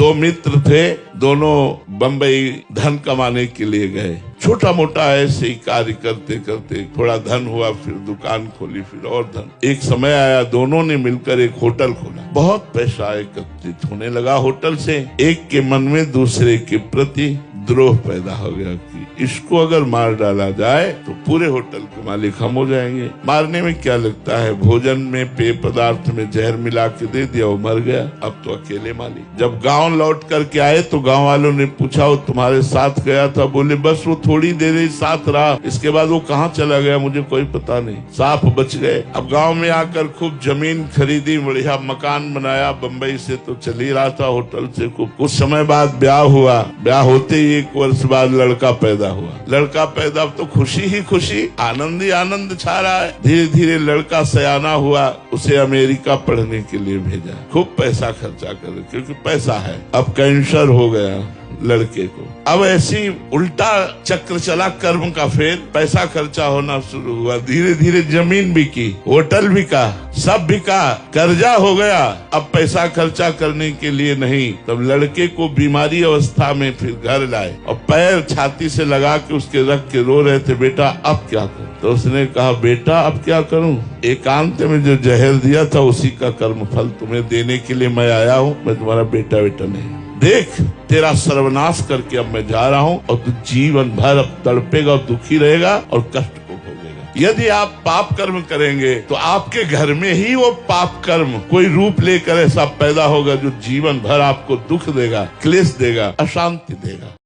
दो मित्र थे, दोनों बंबई धन कमाने के लिए गए। छोटा मोटा ऐसे ही कार्य करते करते थोड़ा धन हुआ, फिर दुकान खोली, फिर और धन। एक समय आया, दोनों ने मिलकर एक होटल खोला। बहुत पैसा एकत्रित होने लगा होटल से। एक के मन में दूसरे के प्रति द्रोह पैदा हो गया कि इसको अगर मार डाला जाए तो पूरे होटल के मालिक हम हो जाएंगे। मारने में क्या लगता है, भोजन में पेय पदार्थ में जहर मिला के दे दिया, वो मर गया। अब तो अकेले मालिक। जब गांव लौट करके आए तो गांव वालों ने पूछा, वो तुम्हारे साथ गया था? बोले बस वो थोड़ी देर ही साथ रहा, इसके बाद वो कहाँ चला गया मुझे कोई पता नहीं। साफ बच गए। अब गाँव में आकर खूब जमीन खरीदी, बढ़िया मकान बनाया। बम्बई से तो चल ही रहा था होटल से। कुछ समय बाद ब्याह हुआ। ब्याह होते ही 1 वर्ष बाद लड़का पैदा हुआ। लड़का पैदा तो खुशी ही खुशी, आनंद ही आनंद छा रहा है। धीरे धीरे लड़का सयाना हुआ, उसे अमेरिका पढ़ने के लिए भेजा। खूब पैसा खर्चा कर, क्योंकि पैसा है। अब कैंसर हो गया लड़के को। अब ऐसी उल्टा चक्र चला कर्म का। फिर पैसा खर्चा होना शुरू हुआ। धीरे धीरे जमीन बिकी, होटल बिका, सब बिका, कर्जा हो गया। अब पैसा खर्चा करने के लिए नहीं। तब लड़के को बीमारी अवस्था में फिर घर लाए और पैर छाती से लगा के उसके रख के रो रहे थे, बेटा अब क्या करूं? तो उसने कहा, बेटा अब क्या करूं? एकांत में जो जहर दिया था उसी का कर्म फल तुम्हें देने के लिए मैं आया हूं। मैं तुम्हारा बेटा नहीं। देख, तेरा सर्वनाश करके अब मैं जा रहा हूँ और तू जीवन भर अब तड़पेगा और दुखी रहेगा और कष्ट को भोगेगा। यदि आप पाप कर्म करेंगे तो आपके घर में ही वो पाप कर्म कोई रूप लेकर ऐसा पैदा होगा जो जीवन भर आपको दुख देगा, क्लेश देगा, अशांति देगा।